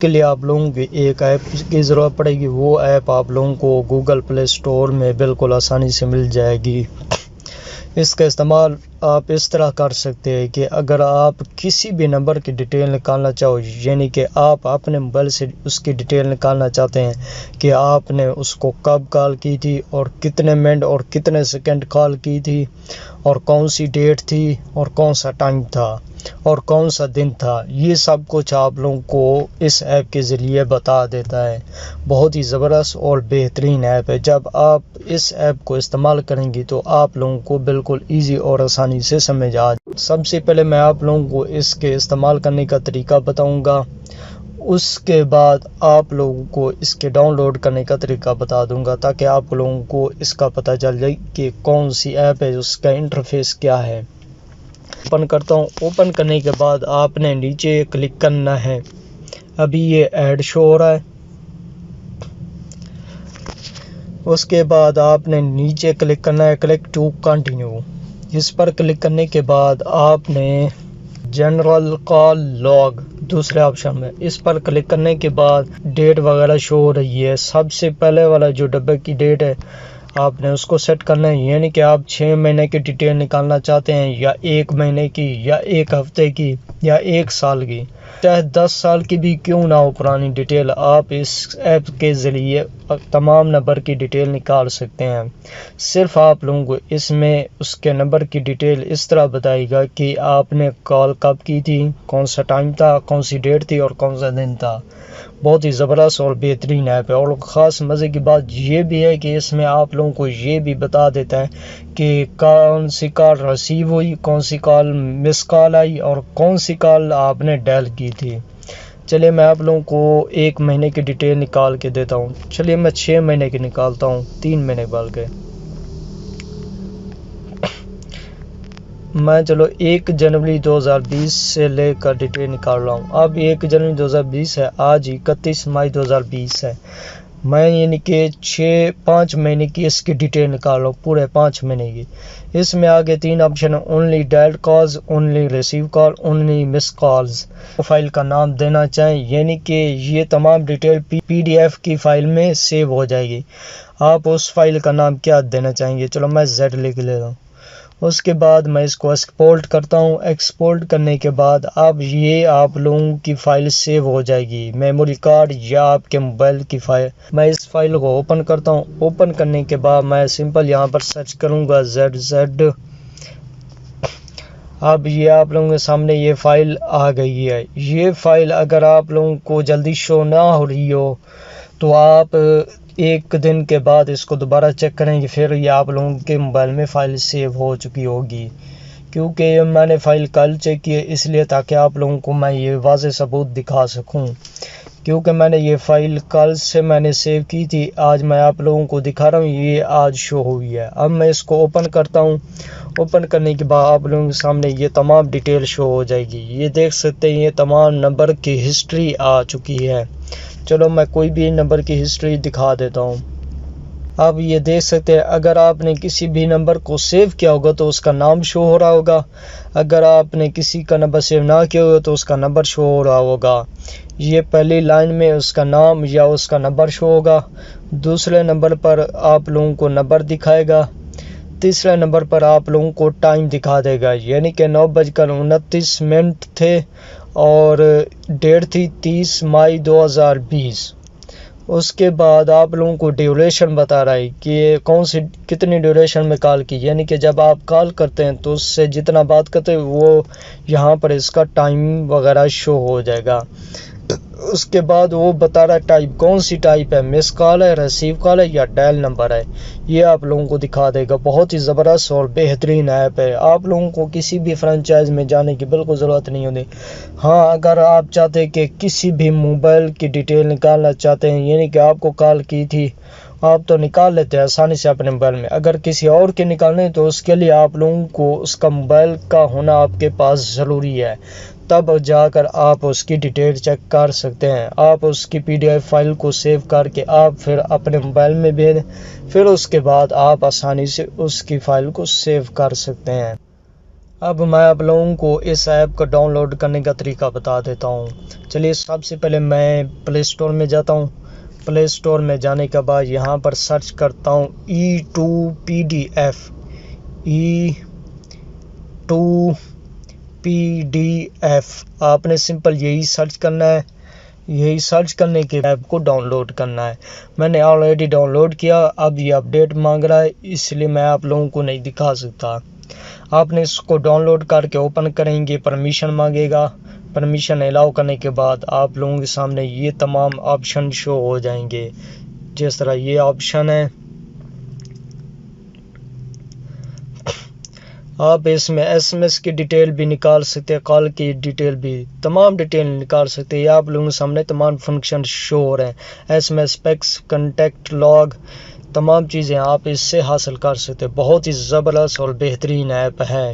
کے لیے آپ لوگوں کو ایک ایپ کی ضرورت پڑے گی. وہ ایپ آپ لوگوں کو گوگل پلے اسٹور میں بالکل آسانی سے مل جائے گی. اس کا استعمال آپ اس طرح کر سکتے ہیں کہ اگر آپ کسی بھی نمبر کی ڈیٹیل نکالنا چاہو، یعنی کہ آپ اپنے موبائل سے اس کی ڈیٹیل نکالنا چاہتے ہیں کہ آپ نے اس کو کب کال کی تھی اور کتنے منٹ اور کتنے سیکنڈ کال کی تھی اور کون سی ڈیٹ تھی اور کون سا ٹائم تھا اور کون سا دن تھا، یہ سب کچھ آپ لوگوں کو اس ایپ کے ذریعے بتا دیتا ہے. بہت ہی زبردست اور بہترین ایپ ہے. جب آپ اس ایپ کو استعمال کریں گی تو آپ لوگوں کو بالکل ایزی اور آسانی سے سمجھ آ جائے. سب سے پہلے میں آپ لوگوں کو اس کے استعمال کرنے کا طریقہ بتاؤں گا، اس کے بعد آپ لوگوں کو اس کے ڈاؤن لوڈ کرنے کا طریقہ بتا دوں گا تاکہ آپ لوگوں کو اس کا پتہ چل جائے کہ کون سی ایپ ہے، اس کا انٹرفیس کیا ہے. اوپن کرتا ہوں. اوپن کرنے کے بعد آپ نے نیچے کلک کرنا ہے. ابھی یہ ایڈ شو ہو رہا ہے. اس کے بعد آپ نے نیچے کلک کرنا ہے کلک ٹو کنٹینیو. اس پر کلک کرنے کے بعد آپ نے جنرل کال لاگ دوسرے آپشن میں اس پر کلک کرنے کے بعد ڈیٹ وغیرہ شو ہو رہی ہے. سب سے پہلے والا جو ڈبے کی ڈیٹ ہے آپ نے اس کو سیٹ کرنا ہے، یعنی کہ آپ 6 مہینے کی ڈیٹیل نکالنا چاہتے ہیں یا 1 مہینے کی یا 1 ہفتے کی یا 1 سال کی، چاہے 10 سال کی بھی کیوں نہ ہو پرانی ڈیٹیل، آپ اس ایپ کے ذریعے تمام نمبر کی ڈیٹیل نکال سکتے ہیں. صرف آپ لوگوں کو اس میں اس کے نمبر کی ڈیٹیل اس طرح بتائے گا کہ آپ نے کال کب کی تھی، کون سا ٹائم تھا، کون سی ڈیٹ تھی اور کون سا دن تھا. بہت ہی زبردست اور بہترین ایپ ہے. اور خاص مزے کی بات یہ بھی ہے کہ اس میں آپ لوگوں کو یہ بھی بتا دیتا ہے کہ کون سی کال ریسیو ہوئی، کون سی کال مس کال آئی اور کون سی کال آپ نے ڈائل کی تھی. چلیے میں آپ لوگوں کو 1 مہینے کی ڈیٹیل نکال کے دیتا ہوں. چلیے میں 6 مہینے کی نکالتا ہوں، 3 مہینے بلکہ میں 1 جنوری 2020 سے لے کر ڈیٹیل نکال رہا ہوں. اب 1 جنوری 2020 ہے، آج 31 مئی 2020 ہے. میں یعنی کہ 5 مہینے کی اس کی ڈیٹیل نکال رہا ہوں، پورے 5 مہینے کی. اس میں آگے 3 آپشن ہیں، اونلی ڈائلڈ کالز، اونلی ریسیو کال، اونلی مس کالز. فائل کا نام دینا چاہیں، یعنی کہ یہ تمام ڈیٹیل PDF کی فائل میں سیو ہو جائے گی. آپ اس فائل کا نام کیا دینا چاہیں گے؟ چلو میں Z لکھ لیتا ہوں. اس کے بعد میں اس کو ایکسپورٹ کرتا ہوں. ایکسپورٹ کرنے کے بعد اب یہ آپ لوگوں کی فائل سیو ہو جائے گی، میموری کارڈ یا آپ کے موبائل کی فائل. میں اس فائل کو اوپن کرتا ہوں. اوپن کرنے کے بعد میں سمپل یہاں پر سرچ کروں گا ZZ. اب یہ آپ لوگوں کے سامنے یہ فائل آ گئی ہے. یہ فائل اگر آپ لوگوں کو جلدی شو نہ ہو رہی ہو تو آپ 1 دن کے بعد اس کو دوبارہ چیک کریں گے، پھر یہ آپ لوگوں کے موبائل میں فائل سیو ہو چکی ہوگی. کیونکہ میں نے فائل کل چیک کی ہے اس لیے تاکہ آپ لوگوں کو میں یہ واضح ثبوت دکھا سکوں، کیونکہ میں نے یہ فائل کل سے میں نے سیو کی تھی. آج میں آپ لوگوں کو دکھا رہا ہوں، یہ آج شو ہوئی ہے. اب میں اس کو اوپن کرتا ہوں. اوپن کرنے کے بعد آپ لوگوں کے سامنے یہ تمام ڈیٹیل شو ہو جائے گی. یہ دیکھ سکتے ہیں یہ تمام نمبر کی ہسٹری آ چکی ہے. چلو میں کوئی بھی نمبر کی ہسٹری دکھا دیتا ہوں. اب یہ دیکھ سکتے ہیں اگر آپ نے کسی بھی نمبر کو سیو کیا ہوگا تو اس کا نام شو ہو رہا ہوگا، اگر آپ نے کسی کا نمبر سیو نہ کیا ہوگا تو اس کا نمبر شو ہو رہا ہوگا. یہ پہلی لائن میں اس کا نام یا اس کا نمبر شو ہوگا، دوسرے نمبر پر آپ لوگوں کو نمبر دکھائے گا، تیسرے نمبر پر آپ لوگوں کو ٹائم دکھا دے گا، یعنی کہ 9:29 تھے اور ڈیٹ تھی 30 مئی 2020. اس کے بعد آپ لوگوں کو ڈیوریشن بتا رہا ہے کہ کتنی ڈیوریشن میں کال کی، یعنی کہ جب آپ کال کرتے ہیں تو اس سے جتنا بات کرتے ہیں وہ یہاں پر اس کا ٹائم وغیرہ شو ہو جائے گا. اس کے بعد وہ بتا رہا ہے ٹائپ، کون سی ٹائپ ہے، مس کال ہے، ریسیو کال ہے یا ڈائل نمبر ہے، یہ آپ لوگوں کو دکھا دے گا. بہت ہی زبردست اور بہترین ایپ ہے. آپ لوگوں کو کسی بھی فرنچائز میں جانے کی بالکل ضرورت نہیں ہوتی. ہاں اگر آپ چاہتے ہیں کہ کسی بھی موبائل کی ڈیٹیل نکالنا چاہتے ہیں، یعنی کہ آپ کو کال کی تھی آپ تو نکال لیتے ہیں آسانی سے اپنے موبائل میں، اگر کسی اور کے نکالنے تو اس کے لیے آپ لوگوں کو اس کا موبائل کا ہونا آپ کے پاس ضروری ہے، تب جا کر آپ اس کی ڈیٹیل چیک کر سکتے ہیں. آپ اس کی PDF فائل کو سیو کر کے آپ پھر اپنے موبائل میں بھیج دیں، پھر اس کے بعد آپ آسانی سے اس کی فائل کو سیو کر سکتے ہیں. اب میں آپ لوگوں کو اس ایپ کو ڈاؤن لوڈ کرنے کا طریقہ بتا دیتا ہوں. چلیے سب سے پہلے میں پلے اسٹور میں جاتا ہوں. پلے اسٹور میں جانے کے بعد یہاں پر سرچ کرتا ہوں E2PDF. E2PDF آپ نے سمپل یہی سرچ کرنا ہے. یہی سرچ کرنے کے ایپ کو ڈاؤن لوڈ کرنا ہے. میں نے آلریڈی ڈاؤن لوڈ کیا. اب یہ اپڈیٹ مانگ رہا ہے اس لیے میں آپ لوگوں کو نہیں دکھا سکتا. آپ نے اس کو ڈاؤن لوڈ کر کے اوپن کریں گے, پرمیشن مانگے گا. پرمیشن الاؤ کرنے کے بعد آپ لوگوں کے سامنے یہ تمام آپشن شو ہو جائیں گے. جس طرح یہ آپشن ہے, آپ اس میں SMS کی ڈیٹیل بھی نکال سکتے ہیں, کال کی ڈیٹیل بھی, تمام ڈیٹیل نکال سکتے ہیں. یہ آپ لوگوں کے سامنے تمام فنکشن شو ہو رہے ہیں. SMS پیکس, کنٹیکٹ لاگ, تمام چیزیں آپ اس سے حاصل کر سکتے ہیں. بہت ہی زبردست اور بہترین ایپ ہے.